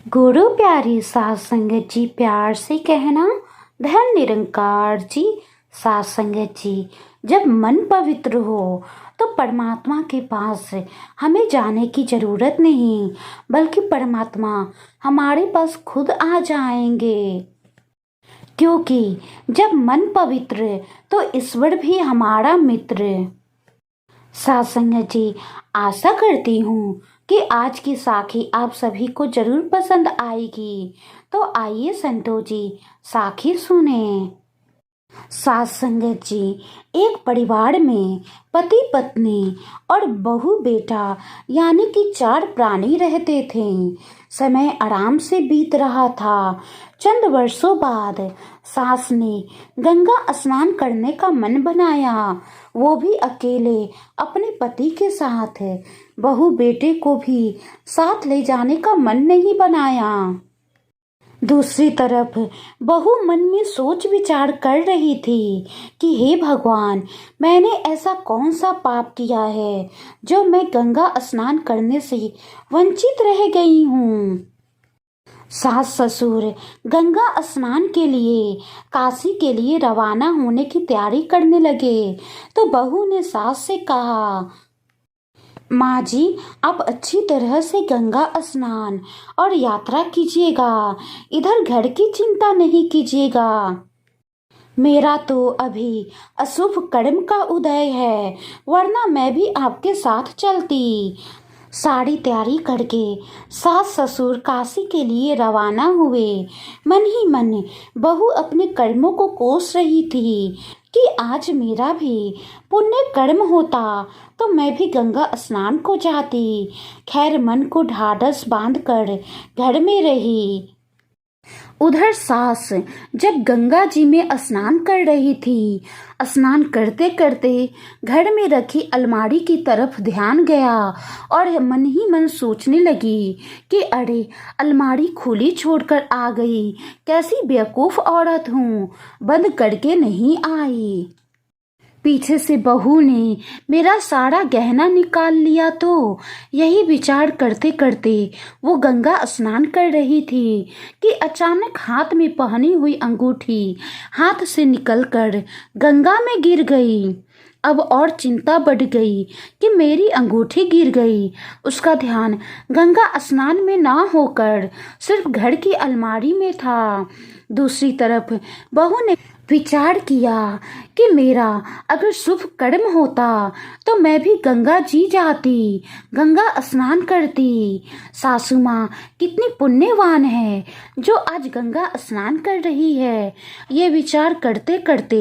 गुरु प्यारी साध संगत जी, प्यार से कहना धन निरंकार जी। साध संगत जी, जब मन पवित्र हो तो परमात्मा के पास हमें जाने की जरूरत नहीं, बल्कि परमात्मा हमारे पास खुद आ जाएंगे। क्योंकि जब मन पवित्र तो ईश्वर भी हमारा मित्र। साध संगत जी, आशा करती हूँ कि आज की साखी आप सभी को जरूर पसंद आएगी। तो आइए संतो जी, साखी सुने। साध संगत जी, एक परिवार में पति पत्नी और बहू बेटा यानी कि 4 प्राणी रहते थे। समय आराम से बीत रहा था। चंद वर्षों बाद सास ने गंगा स्नान करने का मन बनाया, वो भी अकेले अपने पति के साथ। बहू बेटे को भी साथ ले जाने का मन नहीं बनाया। दूसरी तरफ बहू मन में सोच विचार कर रही थी कि हे भगवान, मैंने ऐसा कौन सा पाप किया है जो मैं गंगा स्नान करने से वंचित रह गई हूँ। सास ससुर गंगा स्नान के लिए काशी के लिए रवाना होने की तैयारी करने लगे तो बहू ने सास से कहा, माँ जी, आप अच्छी तरह से गंगा स्नान और यात्रा कीजिएगा, इधर घर की चिंता नहीं कीजिएगा। मेरा तो अभी अशुभ कर्म का उदय है, वरना मैं भी आपके साथ चलती। सारी तैयारी करके सास ससुर काशी के लिए रवाना हुए। मन ही मन बहू अपने कर्मों को कोस रही थी कि आज मेरा भी पुण्य कर्म होता तो मैं भी गंगा स्नान को जाती। खैर, मन को ढाढ़स बांधकर घर में रही। उधर सास जब गंगा जी में स्नान कर रही थी, स्नान करते करते घर में रखी अलमारी की तरफ ध्यान गया और मन ही मन सोचने लगी कि अरे, अलमारी खुली छोड़कर आ गई, कैसी बेवकूफ औरत हूँ, बंद करके नहीं आई। पीछे से बहू ने मेरा सारा गहना निकाल लिया। तो यही विचार करते करते वो गंगा स्नान कर रही थी कि अचानक हाथ में पहनी हुई अंगूठी हाथ से निकलकर गंगा में गिर गई। अब और चिंता बढ़ गई कि मेरी अंगूठी गिर गई। उसका ध्यान गंगा स्नान में ना होकर सिर्फ घर की अलमारी में था। दूसरी तरफ बहू ने विचार किया कि मेरा अगर शुभ कर्म होता तो मैं भी गंगा जी जाती, गंगा स्नान करती। सासू माँ कितनी पुण्यवान है जो आज गंगा स्नान कर रही है। ये विचार करते करते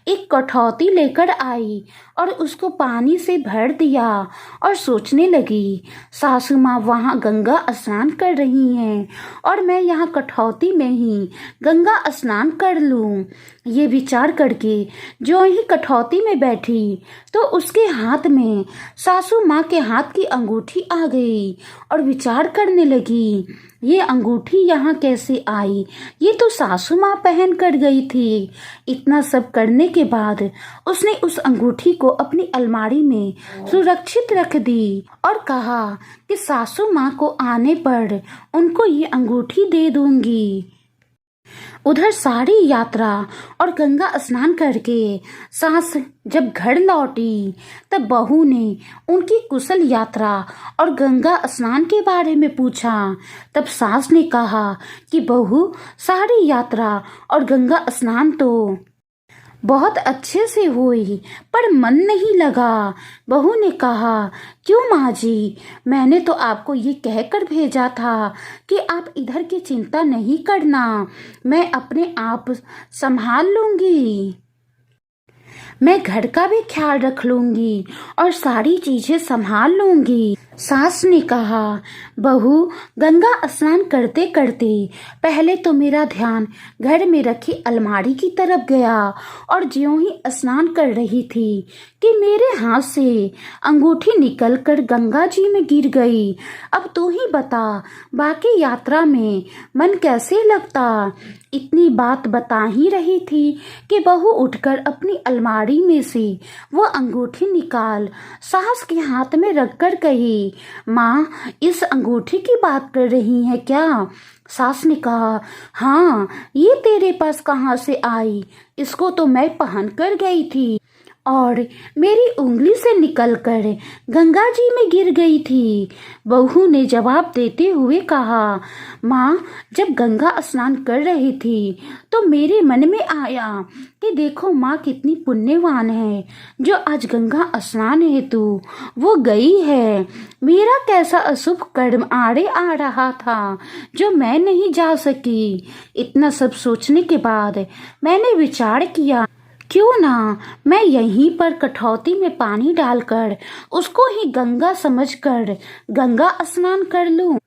एक कठौती लेकर आई और उसको पानी से भर दिया और सोचने लगी, सासू माँ वहाँ गंगा स्नान कर रही हैं और मैं यहाँ कठौती में ही गंगा स्नान कर लूँ। ये विचार करके जो ही कठौती में बैठी तो उसके हाथ में सासू माँ के हाथ की अंगूठी आ गई और विचार करने लगी, ये अंगूठी यहाँ कैसे आई, ये तो सासू माँ पहन कर गई थी। इतना सब करने के बाद उसने उस अंगूठी को अपनी अलमारी में सुरक्षित रख दी और कहा कि सासू माँ को आने पर उनको ये अंगूठी दे दूंगी। उधर सारी यात्रा और गंगा स्नान करके सास जब घर लौटी तब बहू ने उनकी कुशल यात्रा और गंगा स्नान के बारे में पूछा। तब सास ने कहा कि बहू, सारी यात्रा और गंगा स्नान तो बहुत अच्छे से हुई, पर मन नहीं लगा। बहू ने कहा, क्यों माँ जी, मैंने तो आपको ये कहकर भेजा था कि आप इधर की चिंता नहीं करना, मैं अपने आप संभाल लूंगी, मैं घर का भी ख्याल रख लूंगी और सारी चीजें संभाल लूंगी। सास ने कहा, बहू, गंगा स्नान करते करते पहले तो मेरा ध्यान घर में रखी अलमारी की तरफ गया और ज्यों ही स्नान कर रही थी कि मेरे हाथ से अंगूठी निकलकर गंगा जी में गिर गई। अब तू ही बता, बाकी यात्रा में मन कैसे लगता। इतनी बात बता ही रही थी कि बहू उठकर अपनी अलमारी में से वो अंगूठी निकाल सास के हाथ में रखकर कही, लगी। माँ, इस अंगूठी की बात कर रही हैं क्या? सास ने कहा, हाँ, ये तेरे पास कहाँ से आई? इसको तो मैं पहन कर गई थी और मेरी उंगली से निकलकर गंगा जी में गिर गई थी। बहू ने जवाब देते हुए कहा, माँ, जब गंगा स्नान कर रही थी तो मेरे मन में आया कि देखो माँ कितनी पुण्यवान है जो आज गंगा स्नान हेतु वो गई है। मेरा कैसा अशुभ कर्म आड़े आ रहा था जो मैं नहीं जा सकी। इतना सब सोचने के बाद मैंने विचार किया, क्यों ना मैं यहीं पर कठौती में पानी डालकर उसको ही गंगा समझकर गंगा स्नान कर लूं।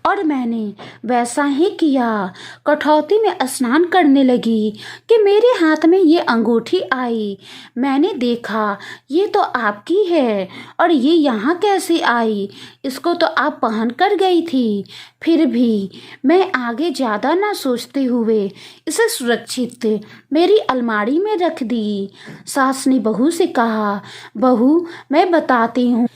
और मैंने वैसा ही किया। कठौती में स्नान करने लगी कि मेरे हाथ में ये अंगूठी आई। मैंने देखा ये तो आपकी है और ये यहाँ कैसे आई? इसको तो आप पहन कर गई थी। फिर भी मैं आगे ज़्यादा ना सोचते हुए इसे सुरक्षित मेरी अलमारी में रख दी। सास ने बहू से कहा, बहू, मैं बताती हूँ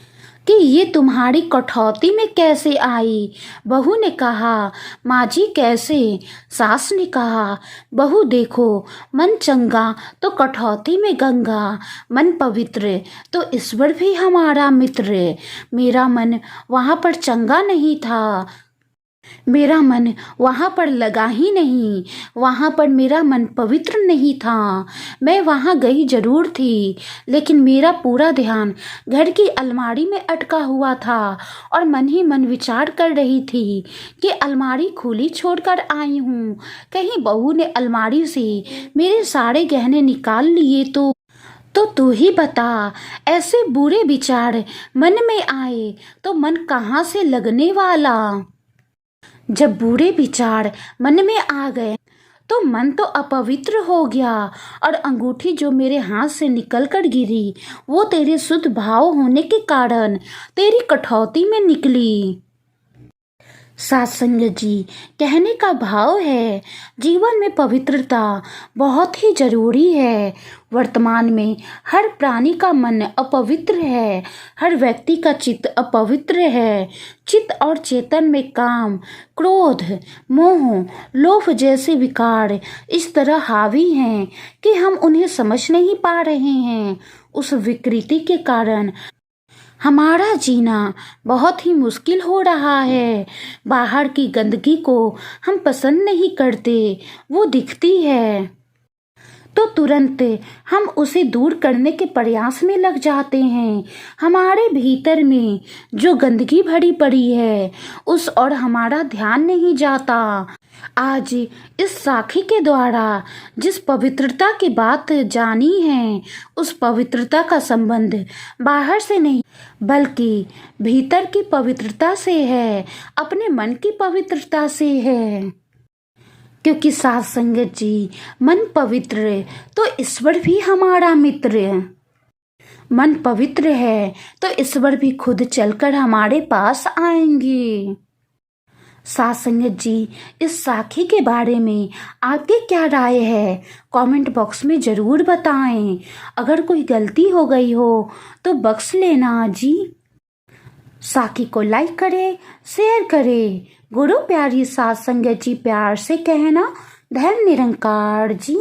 कि ये तुम्हारी कठौती में कैसे आई। बहू ने कहा, माँ जी कैसे? सास ने कहा, बहू देखो, मन चंगा तो कठौती में गंगा, मन पवित्र तो ईश्वर भी हमारा मित्र। मेरा मन वहाँ पर चंगा नहीं था, मेरा मन वहाँ पर लगा ही नहीं, वहाँ पर मेरा मन पवित्र नहीं था। मैं वहाँ गई जरूर थी, लेकिन मेरा पूरा ध्यान घर की अलमारी में अटका हुआ था और मन ही मन विचार कर रही थी कि अलमारी खुली छोड़कर आई हूँ, कहीं बहू ने अलमारी से मेरे सारे गहने निकाल लिए तो तू ही बता, ऐसे बुरे विचार मन में आए तो मन कहाँ से लगने वाला। जब बुरे विचार मन में आ गए तो मन तो अपवित्र हो गया और अंगूठी जो मेरे हाथ से निकलकर गिरी वो तेरे शुद्ध भाव होने के कारण तेरी कठौती में निकली। सत्संग जी, कहने का भाव है जीवन में पवित्रता बहुत ही जरूरी है। वर्तमान में हर प्राणी का मन अपवित्र है, हर व्यक्ति का चित्त अपवित्र है। चित्त और चेतन में काम, क्रोध, मोह, लोभ जैसे विकार इस तरह हावी हैं कि हम उन्हें समझ नहीं पा रहे हैं। उस विकृति के कारण हमारा जीना बहुत ही मुश्किल हो रहा है। बाहर की गंदगी को हम पसंद नहीं करते, वो दिखती है तो तुरंत हम उसे दूर करने के प्रयास में लग जाते हैं। हमारे भीतर में जो गंदगी भरी पड़ी है उस और हमारा ध्यान नहीं जाता। आज इस साखी के द्वारा जिस पवित्रता की बात जानी है उस पवित्रता का संबंध बाहर से नहीं बल्कि भीतर की पवित्रता से है, अपने मन की पवित्रता से है। क्योंकि साथ संगत जी, मन पवित्र तो ईश्वर भी हमारा मित्र है। मन पवित्र है तो ईश्वर भी खुद चलकर हमारे पास आएंगे। साथ संगत जी, इस साखी के बारे में आपकी क्या राय है कमेंट बॉक्स में ज़रूर बताएं। अगर कोई गलती हो गई हो तो बख्श लेना जी। साखी को लाइक करें, शेयर करें। गुरु प्यारी साथ संगत जी, प्यार से कहना, धर्म निरंकार जी।